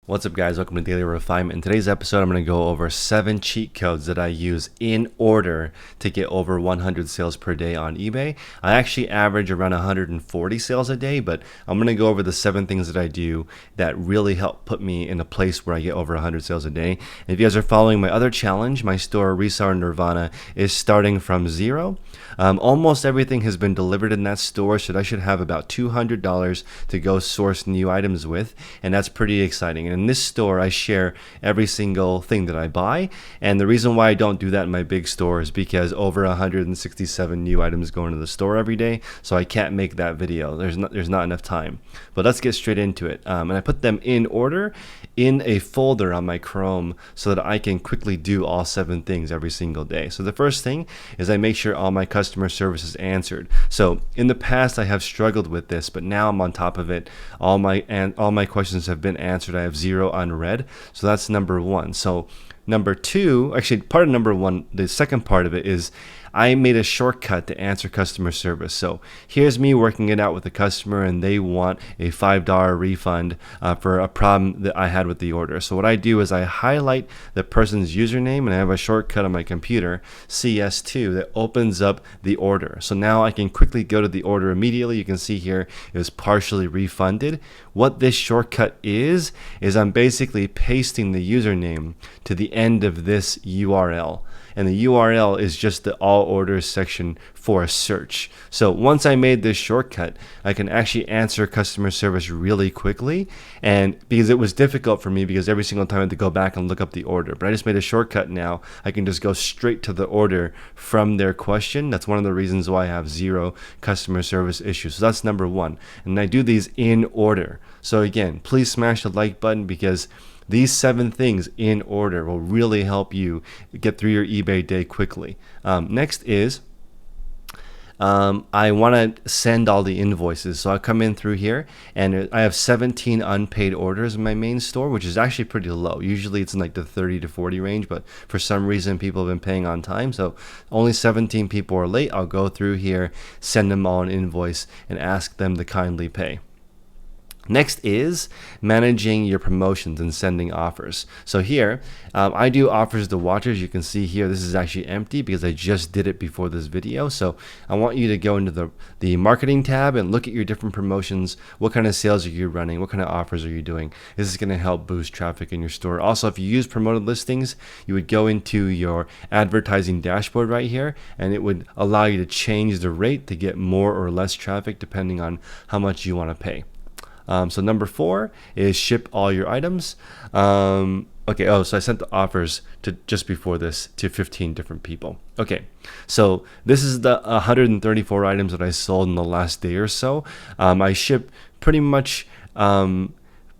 What's up, guys? Welcome to Daily Refinement. In today's episode, I'm going to go over 7 cheat codes that I use in order to get over 100 sales per day on eBay. I actually average around 140 sales a day, but I'm going to go over the 7 things that I do that really help put me in a place where I get over 100 sales a day. And if you guys are following my other challenge, my store, Reseller Nirvana, is starting from zero. Almost everything has been delivered in that store, so I should have about $200 to go source new items with, and that's pretty exciting. And in this store, I share every single thing that I buy, and the reason why I don't do that in my big store is because over 167 new items go into the store every day, so I can't make that video. There's not enough time. But let's get straight into it. And I put them in order in a folder on my Chrome so that I can quickly do all 7 things every single day. So the first thing is I make sure all my customer service is answered. So in the past I have struggled with this, but now I'm on top of it. All my questions have been answered. I have 0 unread. So that's number 1. So number 2, actually part of number 1, the second part of it is I made a shortcut to answer customer service. So here's me working it out with the customer, and they want a $5 refund for a problem that I had with the order. So what I do is I highlight the person's username, and I have a shortcut on my computer, CS2, that opens up the order. So now I can quickly go to the order immediately. You can see here it was partially refunded. What this shortcut is I'm basically pasting the username to the end of this URL. And the URL is just the all orders section for a search. So once I made this shortcut, I can actually answer customer service really quickly. And because it was difficult for me, because every single time I had to go back and look up the order, but I just made a shortcut now. I can just go straight to the order from their question. That's one of the reasons why I have 0 customer service issues. So that's number 1. And I do these in order. So again, please smash the like button, because these 7 things in order will really help you get through your eBay day quickly. Next is I want to send all the invoices. So I come in through here, and I have 17 unpaid orders in my main store, which is actually pretty low. Usually it's in like the 30 to 40 range, but for some reason people have been paying on time. So only 17 people are late. I'll go through here, send them all an invoice, and ask them to kindly pay. Next is managing your promotions and sending offers. So here, I do offers to watchers. You can see here, this is actually empty because I just did it before this video. So I want you to go into the marketing tab and look at your different promotions. What kind of sales are you running? What kind of offers are you doing? This is going to help boost traffic in your store. Also, if you use promoted listings, you would go into your advertising dashboard right here, and it would allow you to change the rate to get more or less traffic depending on how much you want to pay. So number 4 is ship all your items. So I sent the offers to just before this to 15 different people. Okay, so this is the 134 items that I sold in the last day or so. I ship pretty much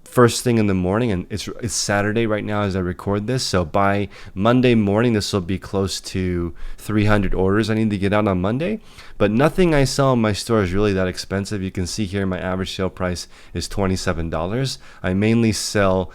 first thing in the morning, and it's Saturday right now as I record this. So by Monday morning, this will be close to 300 orders I need to get out on Monday. But nothing I sell in my store is really that expensive. You can see here my average sale price is $27. I mainly sell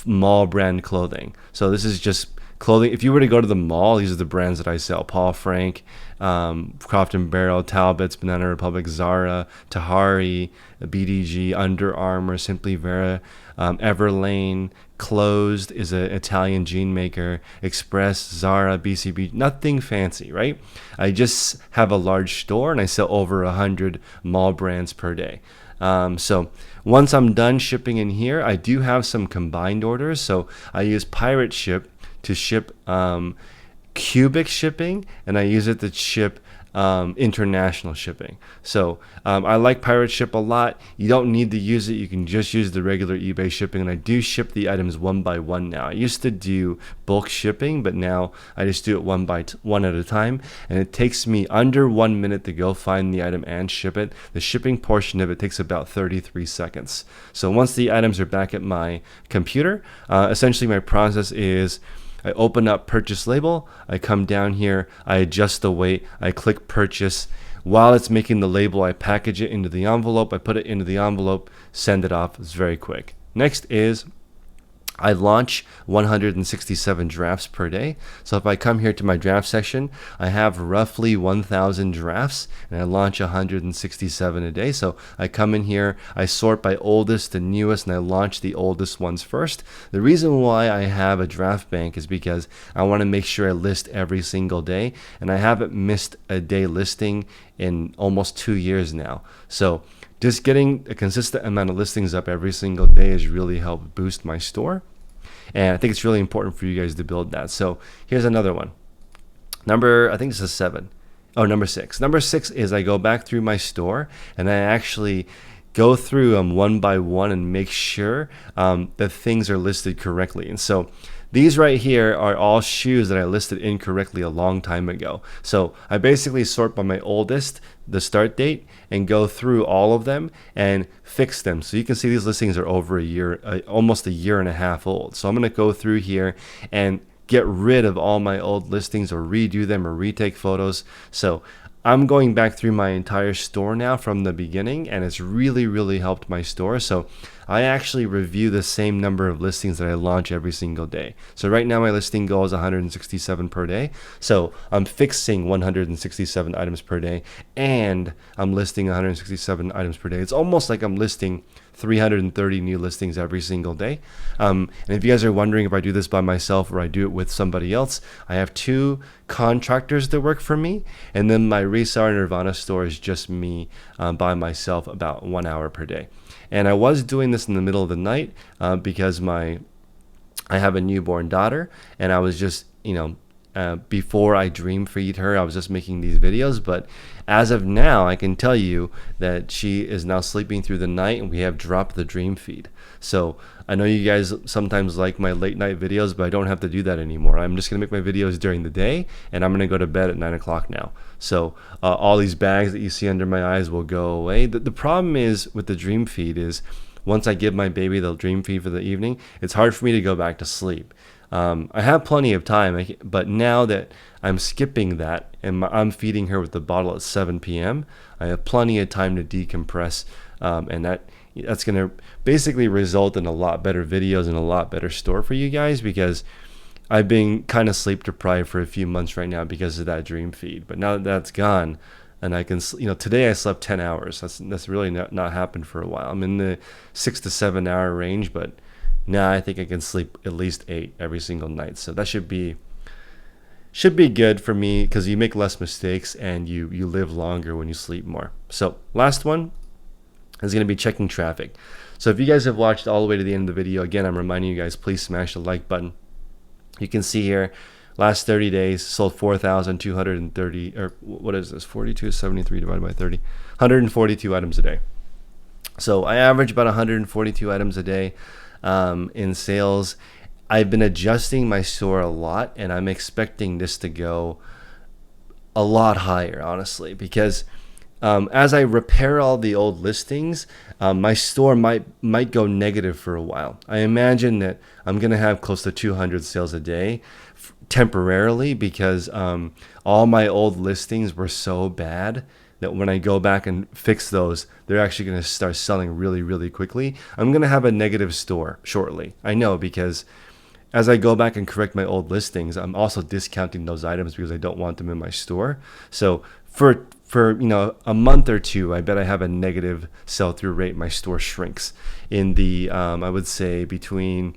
mall brand clothing. So this is just clothing. If you were to go to the mall, these are the brands that I sell: Paul Frank, Croft & Barrel, Talbot's, Banana Republic, Zara, Tahari, BDG, Under Armour, Simply Vera, Everlane. Closed is an Italian jean maker, Express, Zara, BCB. Nothing fancy, right? I just have a large store, and I sell over 100 mall brands per day. So once I'm done shipping in here, I do have some combined orders. So I use Pirate Ship to ship cubic shipping, and I use it to ship international shipping. So I like Pirate Ship a lot. You don't need to use it. You can just use the regular eBay shipping, and I do ship the items one by one now. I used to do bulk shipping, but now I just do it one by one at a time, and it takes me under 1 minute to go find the item and ship it. The shipping portion of it takes about 33 seconds. So once the items are back at my computer, essentially my process is I open up purchase label, I come down here, I adjust the weight, I click purchase. While it's making the label, I package it into the envelope, I put it into the envelope, send it off. It's very quick. Next is I launch 167 drafts per day. So if I come here to my draft section, I have roughly 1,000 drafts and I launch 167 a day. So I come in here, I sort by oldest to newest, and I launch the oldest ones first. The reason why I have a draft bank is because I want to make sure I list every single day, and I haven't missed a day listing in almost 2 years now. So just getting a consistent amount of listings up every single day has really helped boost my store. And I think it's really important for you guys to build that. So here's another one. I think this is 7. Oh, number 6. Number 6 is I go back through my store and I actually go through them one by one and make sure that things are listed correctly. And so these right here are all shoes that I listed incorrectly a long time ago. So I basically sort by my oldest, the start date, and go through all of them and fix them. So you can see these listings are over a year, almost a year and a half old. So I'm going to go through here and get rid of all my old listings or redo them or retake photos. So I'm going back through my entire store now from the beginning, and it's really, really helped my store. So I actually review the same number of listings that I launch every single day. So right now my listing goal is 167 per day. So I'm fixing 167 items per day, and I'm listing 167 items per day. It's almost like I'm listing 330 new listings every single day. And if you guys are wondering if I do this by myself or I do it with somebody else, I have 2 contractors that work for me, and then my Reseller Nirvana store is just me by myself about 1 hour per day. And I was doing this in the middle of the night because I have a newborn daughter, and I was just, before I dream feed her, I was just making these videos. But as of now, I can tell you that she is now sleeping through the night, and we have dropped the dream feed. So I know you guys sometimes like my late night videos, but I don't have to do that anymore. I'm just going to make my videos during the day, and I'm going to go to bed at 9 o'clock now. So all these bags that you see under my eyes will go away. The problem is with the dream feed is once I give my baby the dream feed for the evening, it's hard for me to go back to sleep. I have plenty of time, but now that I'm skipping that and I'm feeding her with the bottle at 7 p.m., I have plenty of time to decompress, and that's going to basically result in a lot better videos and a lot better store for you guys, because I've been kind of sleep deprived for a few months right now because of that dream feed. But now that that's gone, and I can, today I slept 10 hours. That's really not happened for a while. I'm in the 6 to 7 hour range, but now I think I can sleep at least 8 every single night. So that should be good for me, because you make less mistakes and you live longer when you sleep more. So last one is going to be checking traffic. So if you guys have watched all the way to the end of the video, again, I'm reminding you guys, please smash the like button. You can see here, last 30 days, sold 4,230, or what is this, 4273 divided by 30, 142 items a day. So I average about 142 items a day in sales. I've been adjusting my store a lot, and I'm expecting this to go a lot higher, honestly, because as I repair all the old listings, my store might go negative for a while. I imagine that I'm going to have close to 200 sales a day temporarily, because all my old listings were so bad that when I go back and fix those, they're actually going to start selling really, really quickly. I'm going to have a negative store shortly. I know, because as I go back and correct my old listings, I'm also discounting those items because I don't want them in my store. So for a month or two, I bet I have a negative sell-through rate. My store shrinks in the I would say between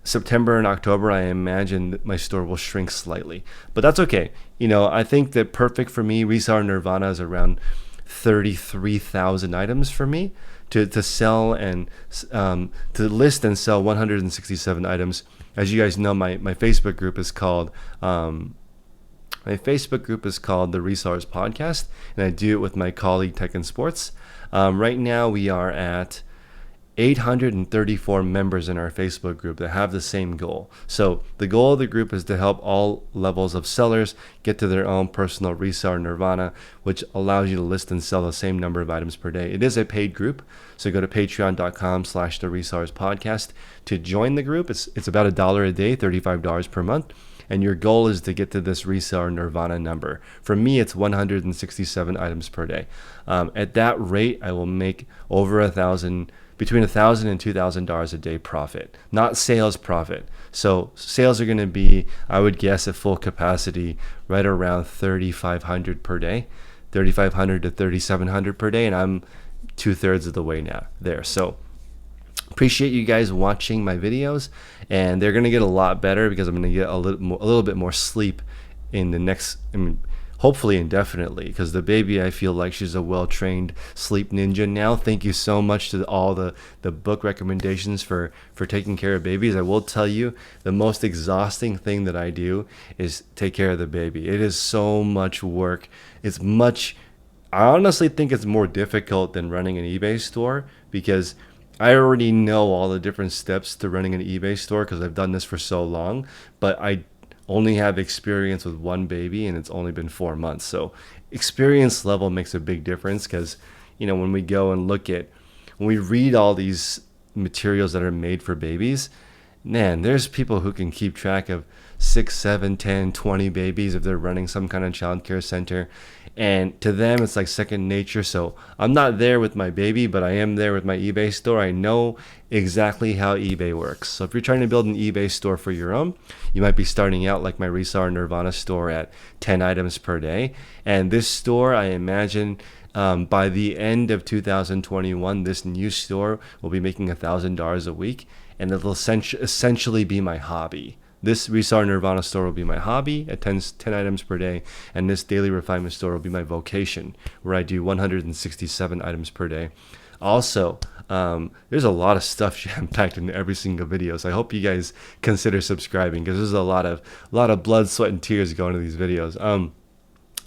September and October. I imagine that my store will shrink slightly, but that's okay. I think that perfect for me, Reseller Nirvana is around 33,000 items for me to sell and to list and sell 167 items. As you guys know, my Facebook group is called the Resellers Podcast, and I do it with my colleague Tech and Sports. Right now we are at 834 members in our Facebook group that have the same goal. So the goal of the group is to help all levels of sellers get to their own personal reseller nirvana, which allows you to list and sell the same number of items per day. It is a paid group, so go to patreon.com/theresellerspodcast to join the group. It's about $1 a day, $35 per month. And your goal is to get to this reseller nirvana number. For me, it's 167 items per day. At that rate, I will make over $1,000 between $1,000 and $2,000 a day profit, not sales profit. So sales are going to be, I would guess, at full capacity, right around 3,500 per day, 3,500 to 3,700 per day, and I'm 2/3 of the way now there. So appreciate you guys watching my videos, and they're going to get a lot better because I'm going to get a little bit more sleep in the next, hopefully indefinitely, because the baby, I feel like she's a well-trained sleep ninja now. Thank you so much to all the book recommendations for taking care of babies. I will tell you, the most exhausting thing that I do is take care of the baby. It is so much work. I honestly think it's more difficult than running an eBay store, because I already know all the different steps to running an eBay store because I've done this for so long, but I only have experience with one baby, and it's only been 4 months. So experience level makes a big difference, because when we go and when we read all these materials that are made for babies, man, there's people who can keep track of 6, 7, 10, 20 babies if they're running some kind of child care center, and to them it's like second nature. So I'm not there with my baby, but I am there with my eBay store. I know exactly how eBay works. So if you're trying to build an eBay store for your own, you might be starting out like my Reseller Nirvana store at 10 items per day, and this store, I imagine, by the end of 2021, this new store will be making $1,000 a week, and it'll essentially be my hobby. This Reseller Nirvana store will be my hobby at 10 items per day, and this daily refinement store will be my vocation, where I do 167 items per day. Also, there's a lot of stuff jam-packed in every single video, so I hope you guys consider subscribing, because there's a lot of blood, sweat, and tears going into these videos.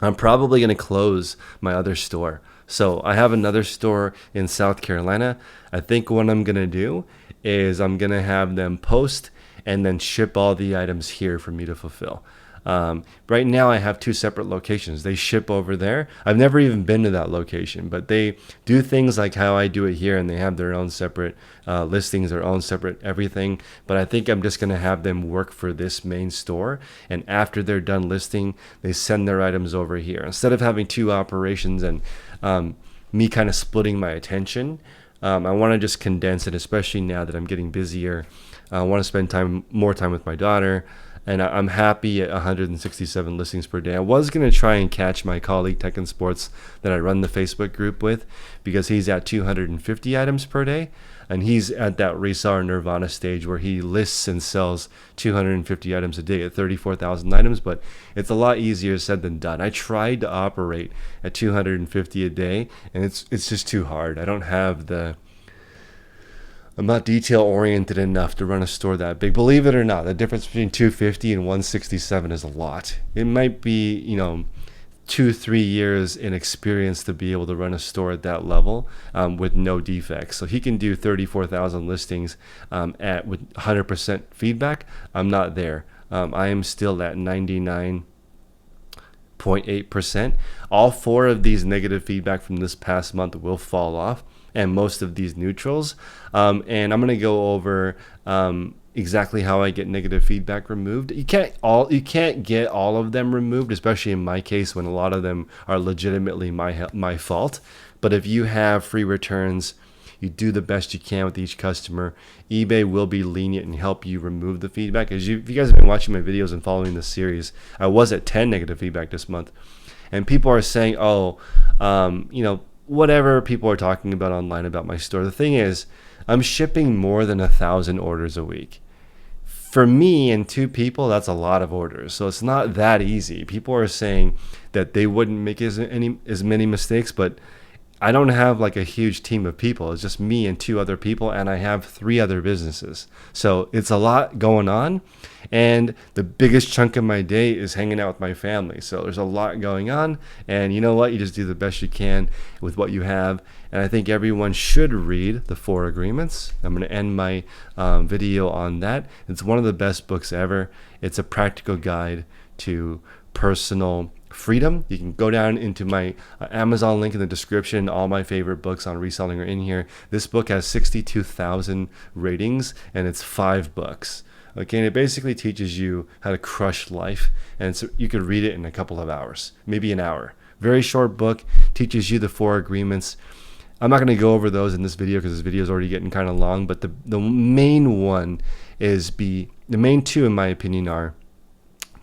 I'm probably going to close my other store. So I have another store in South Carolina. I think what I'm going to do is I'm going to have them post and then ship all the items here for me to fulfill. Right now I have 2 separate locations. They ship over there. I've never even been to that location, but they do things like how I do it here, and they have their own separate listings, their own separate everything. But I think I'm just going to have them work for this main store, and after they're done listing, they send their items over here. Instead of having 2 operations and me kind of splitting my attention, I want to just condense it, especially now that I'm getting busier. I want to spend more time with my daughter, and I'm happy at 167 listings per day. I was going to try and catch my colleague Tech and Sports that I run the Facebook group with, because he's at 250 items per day, and he's at that Reseller Nirvana stage where he lists and sells 250 items a day at 34,000 items, but it's a lot easier said than done. I tried to operate at 250 a day, and it's just too hard. I'm not detail oriented enough to run a store that big. Believe it or not, the difference between 250 and 167 is a lot. It might be, 2-3 years in experience to be able to run a store at that level with no defects. So he can do 34,000 listings with 100% feedback. I'm not there. I am still at 99.8%. All 4 of these negative feedback from this past month will fall off, and most of these neutrals. And I'm going to go over exactly how I get negative feedback removed. You can't get all of them removed, especially in my case when a lot of them are legitimately my fault. But if you have free returns, you do the best you can with each customer, eBay will be lenient and help you remove the feedback. If you guys have been watching my videos and following this series, I was at 10 negative feedback this month, and people are saying, whatever people are talking about online about my store. The thing is, I'm shipping more than 1,000 orders a week. For me and 2 people, that's a lot of orders. So it's not that easy. People are saying that they wouldn't make as many mistakes, but I don't have like a huge team of people. It's just me and 2 other people, and I have 3 other businesses. So it's a lot going on, and the biggest chunk of my day is hanging out with my family. So there's a lot going on, and you know what? You just do the best you can with what you have. And I think everyone should read the 4 Agreements. I'm going to end my video on that. It's one of the best books ever. It's a practical guide to personal freedom. You can go down into my Amazon link in the description. All my favorite books on reselling are in here. This book has 62,000 ratings, and it's 5 books. Okay, and it basically teaches you how to crush life, and you could read it in a couple of hours, maybe an hour. Very short book, teaches you the 4 Agreements. I'm not going to go over those in this video because this video is already getting kind of long, but the main one is the main two, in my opinion, are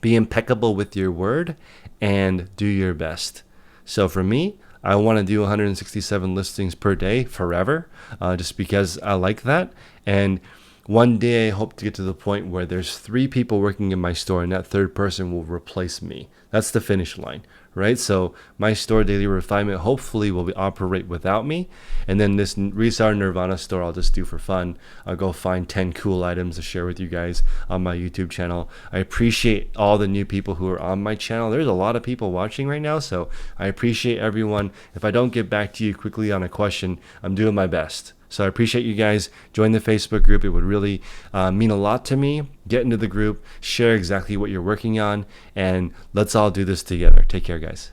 be impeccable with your word and do your best. So for me, I want to do 167 listings per day forever, just because I like that. And one day I hope to get to the point where there's 3 people working in my store and that third person will replace me. That's the finish line, right? So my store, Daily Refinement, hopefully will operate without me. And then this Reseller Nirvana store I'll just do for fun. I'll go find 10 cool items to share with you guys on my YouTube channel. I appreciate all the new people who are on my channel. There's a lot of people watching right now, so I appreciate everyone. If I don't get back to you quickly on a question, I'm doing my best. So I appreciate you guys. Join the Facebook group. It would really mean a lot to me. Get into the group, share exactly what you're working on, and let's all do this together. Take care, guys.